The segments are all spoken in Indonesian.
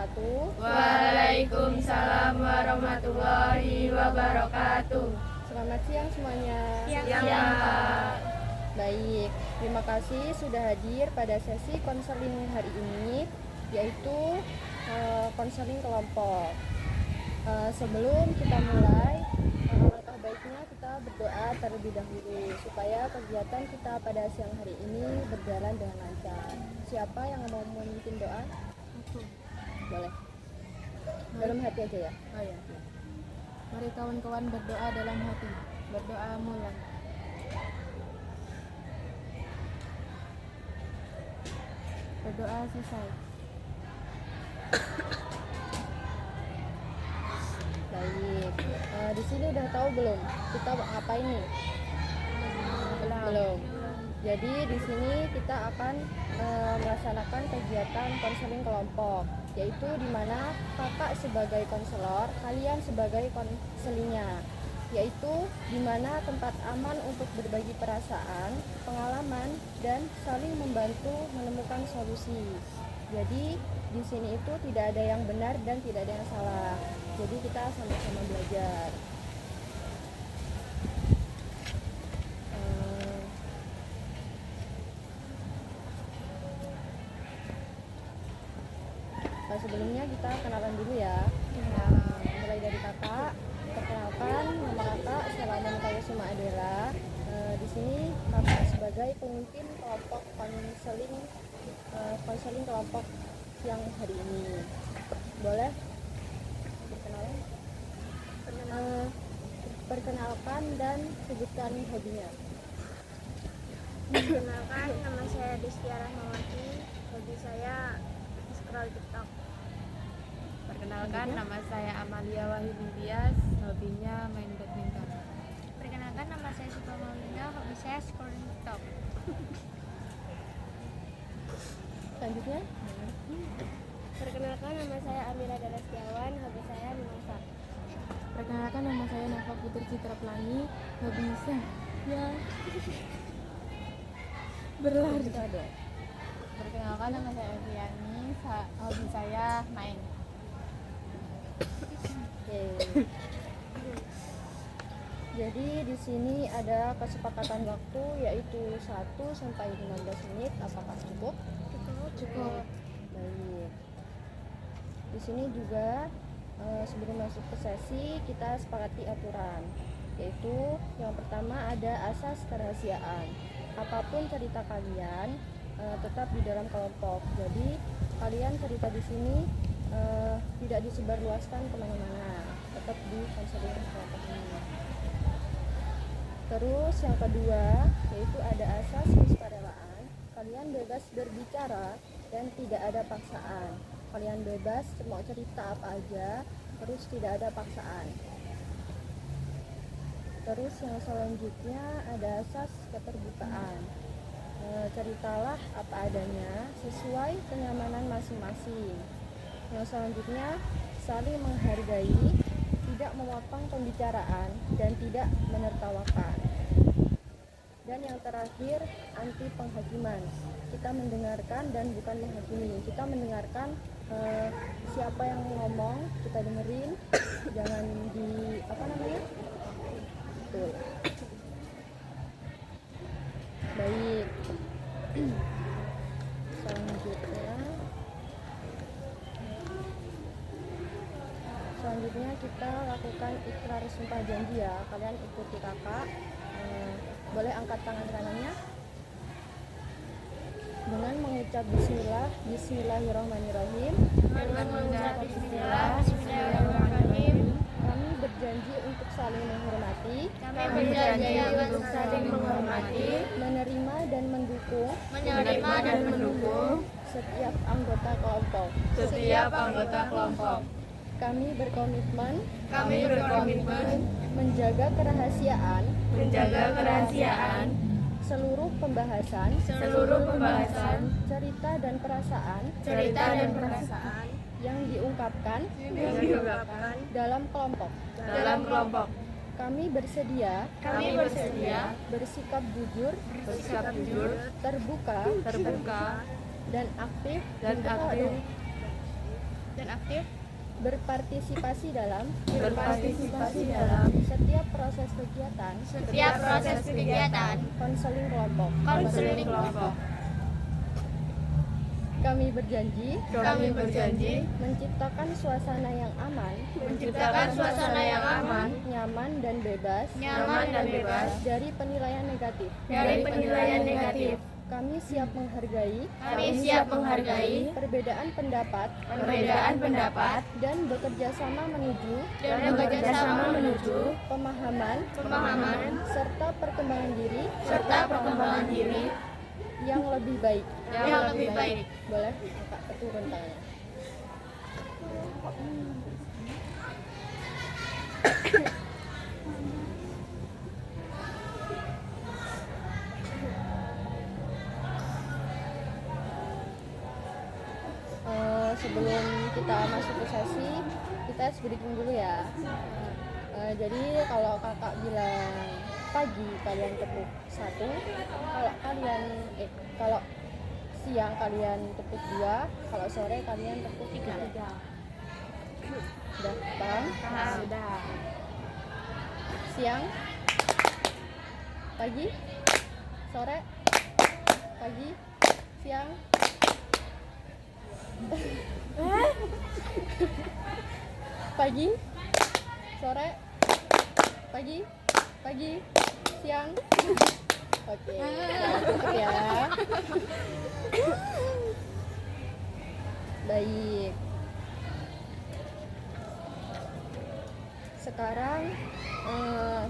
wabarakatuh. Waalaikumsalam warahmatullahi wabarakatuh. Selamat siang semuanya. Siang, Pak. Baik, terima kasih sudah hadir pada sesi konseling hari ini, yaitu konseling kelompok. Sebelum kita mulai, alangkah baiknya kita berdoa terlebih dahulu supaya kegiatan kita pada siang hari ini berjalan dengan lancar. Siapa yang mau memimpin doa? Boleh. Dalam hati aja ya. Oh ya. Mari kawan-kawan berdoa dalam hati. Berdoa mulai. Berdoa selesai. Baik. Di sini udah tahu belum kita ngapain nih? Belum. Jadi di sini kita akan melaksanakan kegiatan konseling kelompok, yaitu di mana kakak sebagai konselor, kalian sebagai konselingnya, yaitu di mana tempat aman untuk berbagi perasaan, pengalaman, dan saling membantu menemukan solusi. Jadi di sini itu tidak ada yang benar dan tidak ada yang salah. Jadi kita sama-sama belajar. Sebelumnya kita kenalan dulu ya. Mulai dari kakak. Perkenalkan, nama kakak Selama Kayasuma Adela. Di sini kakak sebagai pemimpin kelompok konseling kelompok siang hari ini. Boleh berkenalan? Perkenalkan dan sebutkan hobinya. Perkenalkan, nama saya Destia Rahmawati. Hobi saya scroll TikTok. Perkenalkan, nama saya Amalia Wahyudintias. Hobinya main badminton. Perkenalkan, nama saya Supa Maulina. Hobi saya scroll TikTok. Selanjutnya, Perkenalkan, nama saya Amira Dara Setiawan. Hobi saya memasak. Perkenalkan, nama saya Nafa Putri Citra Pelangi. Hobi saya berlari. Perkenalkan, nama saya Eviani. Hobi saya main. Oke. Jadi di sini ada kesepakatan waktu yaitu 1 sampai 15 menit. Apakah cukup? Cukup. Baik. Di sini juga sebelum masuk ke sesi kita sepakati aturan, yaitu yang pertama ada asas kerahasiaan. Apapun cerita kalian tetap di dalam kelompok. Jadi kalian cerita di sini tidak disebarluaskan kemana-mana, tetap di konseling kelompok ini. Terus yang kedua yaitu ada asas kesukarelaan. Kalian bebas berbicara dan tidak ada paksaan. Kalian bebas mau cerita apa aja, terus tidak ada paksaan. Terus yang selanjutnya ada asas keterbukaan. Ceritalah apa adanya sesuai kenyamanan masing-masing. Yang selanjutnya saling menghargai, tidak memotong pembicaraan dan tidak menertawakan. Dan yang terakhir anti penghakiman. Kita mendengarkan dan bukan menghakimi. Kita mendengarkan siapa yang ngomong, kita dengerin, jangan Betul. Baik. Selanjutnya kita lakukan ikrar sumpah janji ya. Kalian ikuti kakak. Boleh angkat tangan kanannya dengan mengucap bismillah, bismillahirrahmanirrahim. Dengan mengucap bismillahirrahmanirrahim. Kami berjanji untuk saling menghormati. Kami berjanji untuk saling menghormati, Menerima dan mendukung menerima dan mendukung setiap anggota kelompok. Kami berkomitmen menjaga kerahasiaan seluruh pembahasan, cerita dan perasaan yang diungkapkan dalam kelompok. Kami bersedia bersikap jujur, terbuka dan aktif dan aktif berpartisipasi dalam setiap setiap proses kegiatan konseling kelompok. Kami berjanji menciptakan suasana yang aman, nyaman dan bebas dari penilaian negatif. Kami siap menghargai perbedaan pendapat dan bekerja sama menuju pemahaman serta perkembangan diri yang lebih baik. Boleh Kak turun tangannya. Sebelum kita masuk ke sesi, kita breaking dulu ya. Jadi kalau kakak bilang pagi kalian tepuk 1, kalau siang kalian tepuk 2, kalau sore kalian tepuk 3. Udah paham? Sudah. Siang, pagi, sore, pagi, siang. Pagi, sore, pagi, siang. Oke, cukup ya. Baik. Sekarang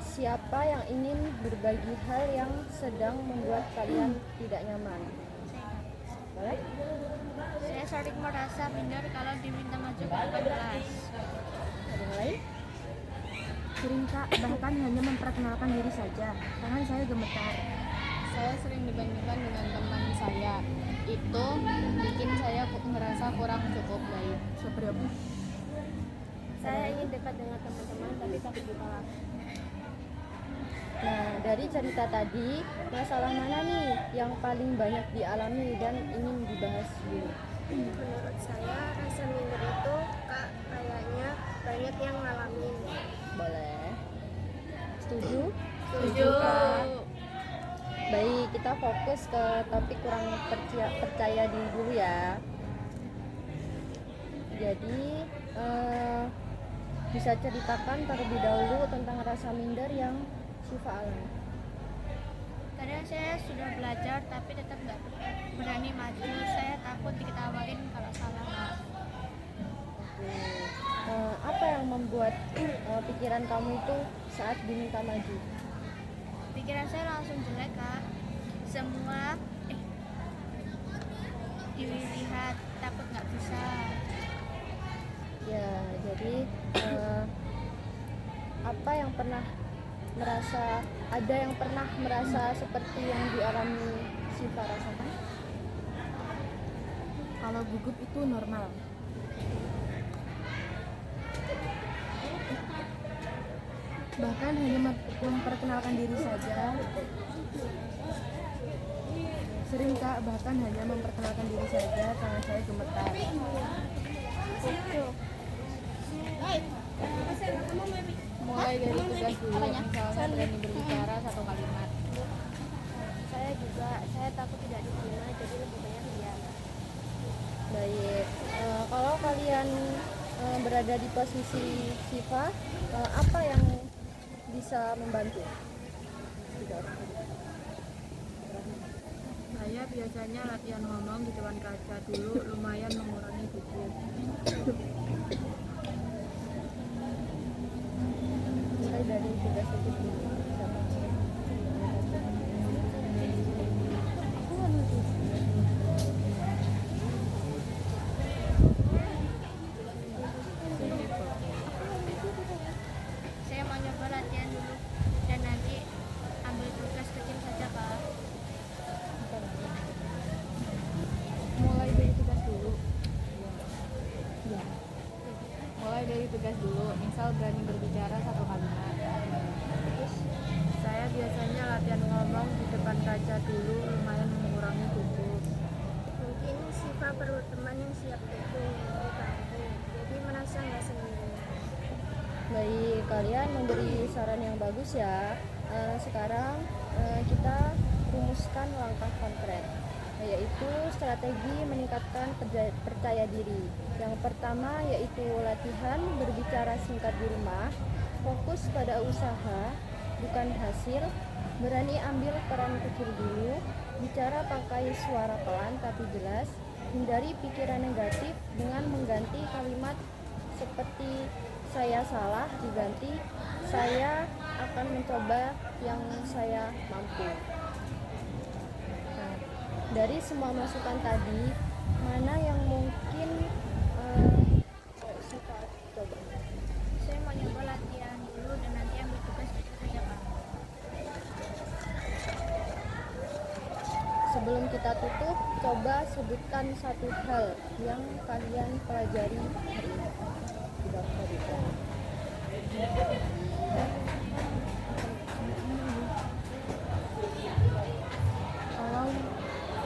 siapa yang ingin berbagi hal yang sedang membuat kalian tidak nyaman? Boleh? Saya sering merasa minder kalau diminta maju ke depan kelas. Ada yang lain? Sering Kak, bahkan hanya memperkenalkan diri saja. Tangan saya gemetar. Saya sering dibandingkan dengan teman saya. Itu bikin saya merasa kurang cukup baik. Seperti apa? Saya ingin dekat dengan teman-teman tapi takut ditolak. Nah, dari cerita tadi, masalah mana nih yang paling banyak dialami dan ingin dibahas dulu? Menurut saya rasa minder itu kayaknya banyak yang ngalamin. Boleh. Setuju? Setuju. Baik, kita fokus ke topik kurang percaya diri dulu ya. Jadi, bisa ceritakan terlebih dahulu tentang rasa minder yang Syifa alami. Kadang saya sudah belajar tapi tetap nggak berani maju. Saya takut diketawain kalau salah. Kak. Oke. Apa yang membuat pikiran kamu itu saat diminta maju? Pikiran saya langsung jelek, Kak. Semua dilihat, takut nggak bisa. Ya, jadi ada yang pernah merasa seperti yang dialami Syifa rasakan? Kalau gugup itu normal. Bahkan hanya memperkenalkan diri saja. Sering Kak, bahkan hanya memperkenalkan diri saja, tangan saya gemetar. Mulai dari tugas dulu, misalnya berani berbicara 1 kalimat. Saya takut tidak diterima, jadi lebih banyak diam. Baik, kalau kalian berada di posisi Syifa, apa yang bisa membantu? Saya biasanya latihan ngomong di depan kaca dulu, lumayan mengurangi gugup. Mulai dari tugas itu dulu. Saya mau nyoba latihan dulu dan nanti ambil tugas kecil saja, Kak. Mulai dari tugas dulu. Mulai dari tugas dulu, misal berani berbicara 1 kalimat. Saya biasanya latihan ngomong di depan kaca dulu, lumayan mengurangi gugup. Mungkin Syifa perlu teman yang siap dukung, membantu. kalian memberi saran yang bagus ya. Sekarang kita rumuskan langkah konkret, yaitu strategi meningkatkan percaya diri. Yang pertama yaitu latihan berbicara singkat di rumah, fokus pada usaha bukan hasil, berani ambil peran kecil dulu, bicara pakai suara pelan tapi jelas, hindari pikiran negatif dengan mengganti kalimat seperti saya salah diganti saya akan mencoba yang saya mampu. Nah, dari semua masukan tadi, mana yang mungkin suka coba? Saya mau nyoba latihan dulu dan nanti ambil tugas besok saja, Kak. Sebelum kita tutup, coba sebutkan satu hal yang kalian pelajari hari ini. Tidak usah detail. Kalau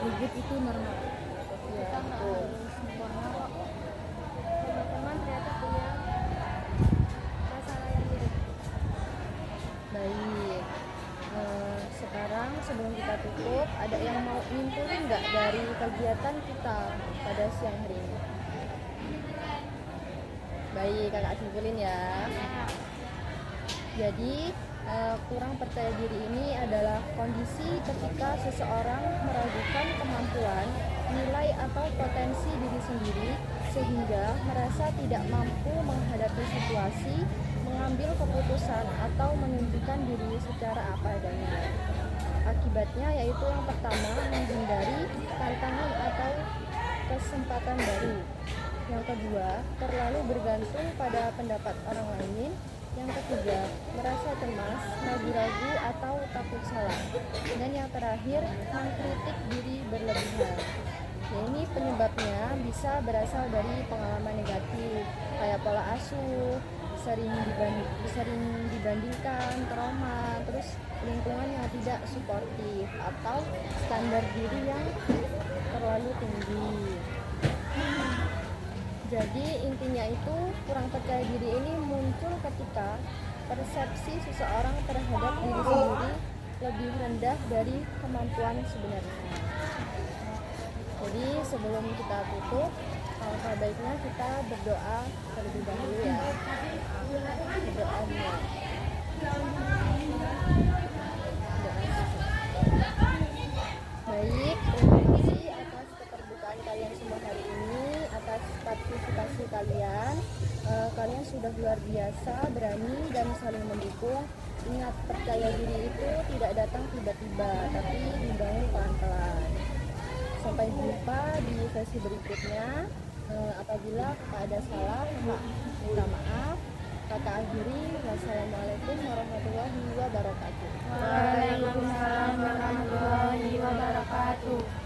ribut itu normal. Ya, Kita nggak betul. harus sempurna kok. Teman-teman ternyata punya masalah yang mirip. Baik. Sekarang sebelum kita tutup, ada yang mau nyimpulin nggak dari kegiatan kita pada siang hari ini? Baik, kakak simpulin ya. Jadi kurang percaya diri ini adalah kondisi ketika seseorang meragukan kemampuan, nilai atau potensi diri sendiri sehingga merasa tidak mampu menghadapi situasi, mengambil keputusan atau menunjukkan diri secara apa adanya. Akibatnya yaitu yang pertama, menghindari tantangan atau kesempatan baru. Yang kedua, terlalu bergantung pada pendapat orang lain. Yang ketiga, merasa cemas, ragu-ragu atau takut salah. Dan yang terakhir, mengkritik diri berlebihan. Ya, ini penyebabnya bisa berasal dari pengalaman negatif, kayak pola asuh, sering dibandingkan, trauma, terus lingkungan yang tidak suportif, atau standar diri yang terlalu tinggi. Jadi intinya itu, kurang percaya diri ini muncul ketika persepsi seseorang terhadap diri sendiri lebih rendah dari kemampuan sebenarnya. Jadi sebelum kita tutup, alangkah baiknya kita berdoa terlebih dahulu ya. Berdoa dulu. Baik, terima kasih atas keterbukaan kalian semua hari ini, atas partisipasi kalian. Kalian sudah luar biasa, berani dan saling mendukung. Ingat, percaya diri itu tidak datang tiba-tiba, tapi dibangun pelan-pelan. Sampai jumpa di sesi berikutnya. Apabila ada salah, minta maaf. Kata akhiri, wassalamualaikum warahmatullahi wabarakatuh. Waalaikumsalam warahmatullahi wabarakatuh.